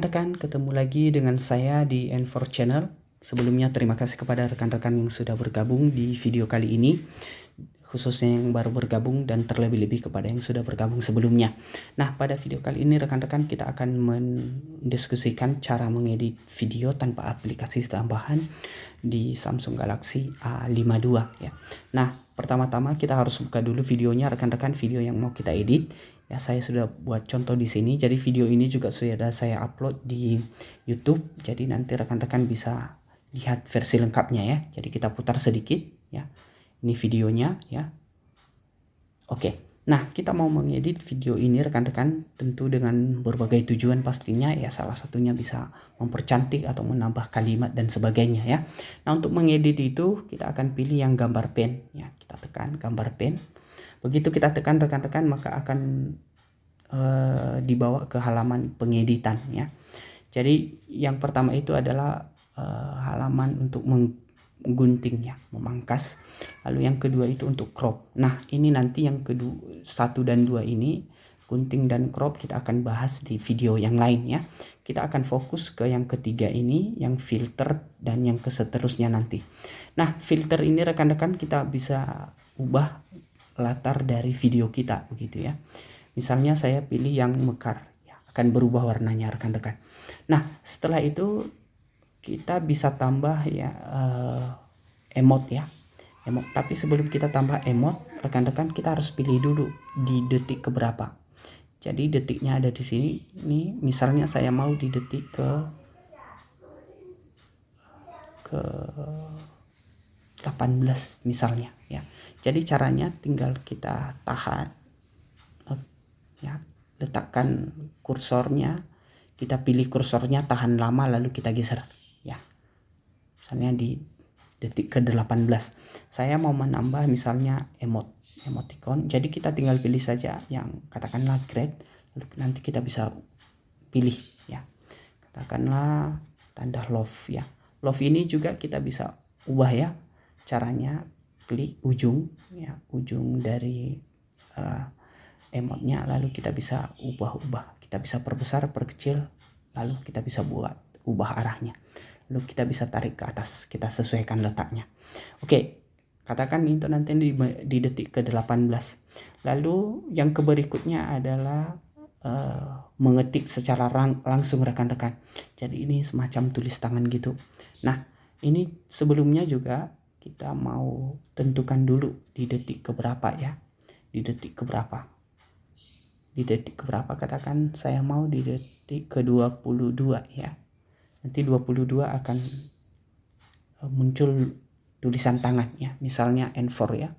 rekan-rekan, ketemu lagi dengan saya di N4 Channel. Sebelumnya terima kasih kepada rekan-rekan yang sudah bergabung di video kali ini, khususnya yang baru bergabung dan terlebih-lebih kepada yang sudah bergabung sebelumnya. Nah, pada video kali ini rekan-rekan kita akan mendiskusikan cara mengedit video tanpa aplikasi tambahan di Samsung Galaxy A52 ya. Nah, pertama-tama kita harus buka dulu videonya rekan-rekan, video yang mau kita edit. Ya, saya sudah buat contoh di sini. Jadi video ini juga sudah saya upload di YouTube. Jadi nanti rekan-rekan bisa lihat versi lengkapnya ya. Jadi kita putar sedikit ya. Ini videonya ya. Oke. Nah, kita mau mengedit video ini rekan-rekan tentu dengan berbagai tujuan pastinya ya. Salah satunya bisa mempercantik atau menambah kalimat dan sebagainya ya. Nah, untuk mengedit itu kita akan pilih yang gambar pen ya. Kita tekan gambar pen. Begitu kita tekan rekan-rekan maka akan dibawa ke halaman pengeditan ya. Jadi yang pertama itu adalah halaman untuk menggunting ya, memangkas. Lalu yang kedua itu untuk crop. Nah, ini nanti yang kedua 1 dan 2 ini gunting dan crop kita akan bahas di video yang lain ya. Kita akan fokus ke yang ketiga ini, yang filter dan yang keseterusnya nanti. Nah, filter ini rekan-rekan kita bisa ubah latar dari video kita begitu ya. Misalnya saya pilih yang mekar ya, akan berubah warnanya rekan-rekan. Nah, setelah itu kita bisa tambah ya emot ya. Emot. Tapi sebelum kita tambah emot, rekan-rekan kita harus pilih dulu di detik keberapa. Jadi detiknya ada di sini. Ini misalnya saya mau di detik ke 18 misalnya ya. Jadi caranya tinggal kita tahan ya, letakkan kursornya, kita pilih kursornya, tahan lama lalu kita geser ya. Misalnya di detik ke-18 saya mau menambah misalnya emoticon, jadi kita tinggal pilih saja yang katakanlah great, lalu nanti kita bisa pilih ya, katakanlah tanda love ya. Love ini juga kita bisa ubah ya, caranya klik ujung ya, ujung dari emotnya, lalu kita bisa ubah-ubah, kita bisa perbesar, perkecil, lalu kita bisa ubah arahnya, lalu kita bisa tarik ke atas, kita sesuaikan letaknya. Oke, katakan itu nanti di detik ke-18. Lalu yang berikutnya adalah mengetik secara langsung rekan-rekan. Jadi ini semacam tulis tangan gitu. Nah, ini sebelumnya juga kita mau tentukan dulu di detik keberapa ya. Di detik keberapa. Di detik keberapa, katakan saya mau di detik ke-22 ya. Nanti 22 akan muncul tulisan tangan ya. Misalnya N4 ya.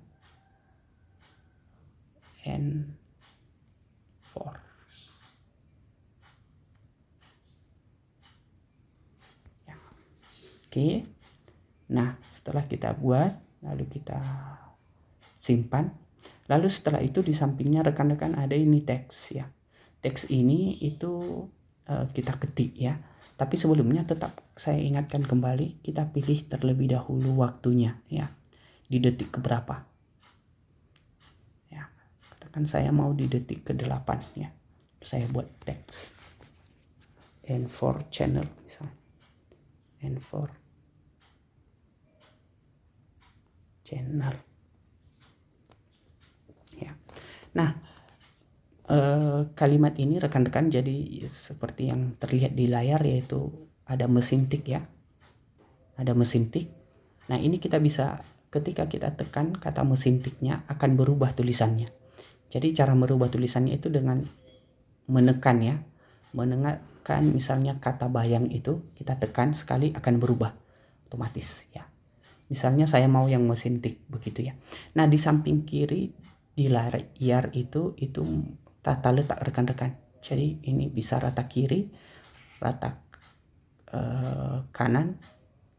N4. Ya. Oke. Nah, setelah kita buat, lalu kita simpan. Lalu setelah itu di sampingnya rekan-rekan ada ini teks ya. Teks ini itu kita ketik ya. Tapi sebelumnya tetap saya ingatkan kembali, kita pilih terlebih dahulu waktunya ya. Di detik keberapa. Ya, katakan saya mau di detik ke-8 ya. Saya buat teks N4 channel misalnya. N4 channel ya. Nah, kalimat ini rekan-rekan jadi seperti yang terlihat di layar, yaitu ada mesin tik ya, ada mesin tik. Nah, ini kita bisa, ketika kita tekan kata mesin tiknya akan berubah tulisannya. Jadi cara merubah tulisannya itu dengan menekan ya, menekan misalnya kata bayang itu kita tekan sekali akan berubah otomatis ya. Misalnya saya mau yang mesin tik begitu ya. Nah, di samping kiri di layar itu tata letak rekan-rekan. Jadi ini bisa rata kiri, rata kanan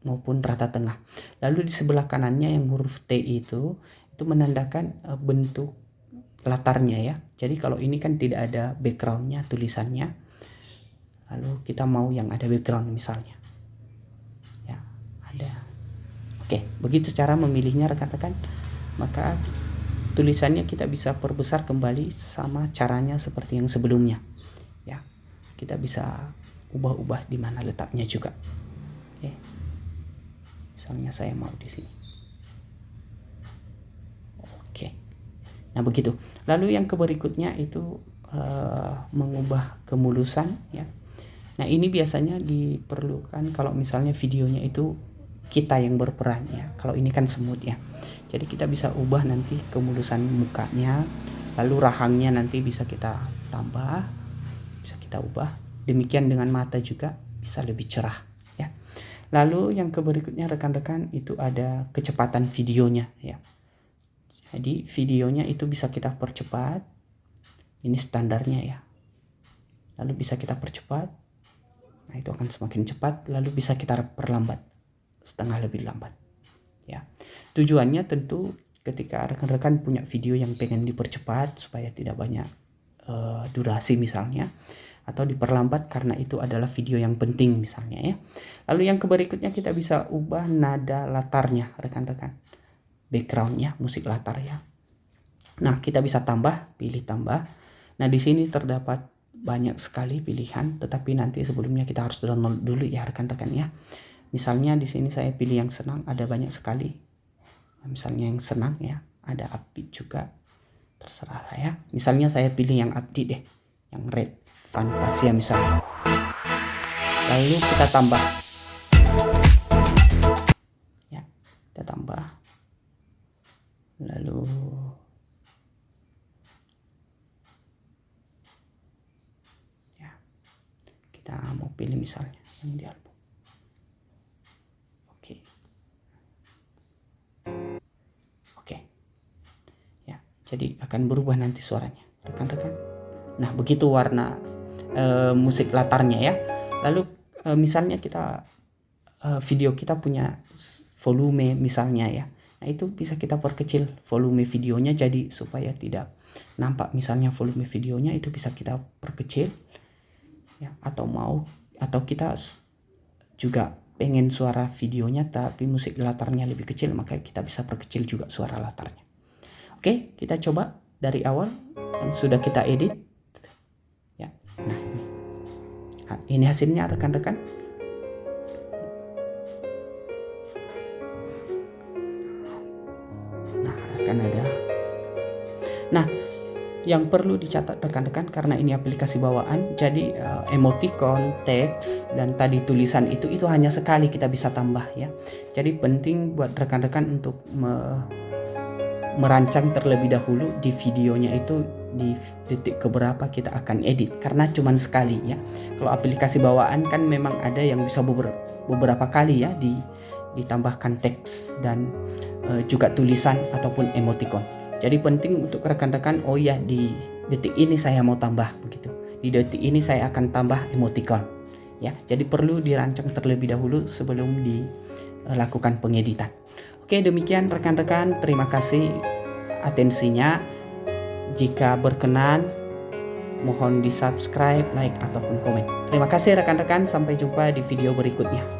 maupun rata tengah. Lalu di sebelah kanannya yang huruf T itu menandakan bentuk latarnya ya. Jadi kalau ini kan tidak ada backgroundnya tulisannya. Lalu kita mau yang ada background misalnya. Ya, ada. Oke, begitu cara memilihnya rekan-rekan. Maka tulisannya kita bisa perbesar kembali sama caranya seperti yang sebelumnya. Ya, kita bisa ubah-ubah di mana letaknya juga. Oke. Misalnya saya mau di sini. Oke. Nah, begitu. Lalu yang berikutnya itu mengubah kemulusan ya. Nah, ini biasanya diperlukan kalau misalnya videonya itu kita yang berperan ya. Kalau ini kan semut ya. Jadi kita bisa ubah nanti kemulusan mukanya, lalu rahangnya nanti bisa kita tambah, bisa kita ubah. Demikian dengan mata juga bisa lebih cerah ya. Lalu yang berikutnya rekan-rekan itu ada kecepatan videonya ya. Jadi videonya itu bisa kita percepat. Ini standarnya ya. Lalu bisa kita percepat. Nah, itu akan semakin cepat. Lalu bisa kita perlambat, setengah lebih lambat ya. Tujuannya tentu ketika rekan-rekan punya video yang pengen dipercepat supaya tidak banyak durasi misalnya, atau diperlambat karena itu adalah video yang penting misalnya ya. Lalu yang berikutnya kita bisa ubah nada latarnya rekan-rekan, backgroundnya, musik latar ya. Nah, kita bisa pilih tambah. Nah, di sini terdapat banyak sekali pilihan, tetapi nanti sebelumnya kita harus download dulu ya rekan-rekan ya. Misalnya di sini saya pilih yang senang, ada banyak sekali. Misalnya yang senang ya, ada upbeat juga, terserah lah ya. Misalnya saya pilih yang upbeat deh, yang red Fantasia misalnya. Lalu kita tambah ya, kita tambah. Lalu ya, kita mau pilih misalnya yang di album. Jadi akan berubah nanti suaranya rekan-rekan. Nah, begitu warna musik latarnya ya. Lalu misalnya kita video kita punya volume misalnya ya. Nah, itu bisa kita perkecil volume videonya jadi supaya tidak nampak. Misalnya volume videonya itu bisa kita perkecil ya, atau kita juga pengen suara videonya tapi musik latarnya lebih kecil, maka kita bisa perkecil juga suara latarnya. Oke, kita coba dari awal yang sudah kita edit ya. Nah, ini hasilnya rekan-rekan. Nah, akan ada. Nah, yang perlu dicatat rekan-rekan karena ini aplikasi bawaan, jadi emoticon, teks dan tadi tulisan itu hanya sekali kita bisa tambah ya. Jadi penting buat rekan-rekan untuk merancang terlebih dahulu di videonya itu di detik keberapa kita akan edit, karena cuman sekali ya. Kalau aplikasi bawaan kan memang ada yang bisa beberapa kali ya ditambahkan teks dan juga tulisan ataupun emoticon. Jadi penting untuk rekan-rekan, oh ya di detik ini saya mau tambah begitu, di detik ini saya akan tambah emoticon ya. Jadi perlu dirancang terlebih dahulu sebelum dilakukan pengeditan. Oke, demikian rekan-rekan, terima kasih atensinya. Jika berkenan, mohon di subscribe, like, ataupun komen. Terima kasih rekan-rekan, sampai jumpa di video berikutnya.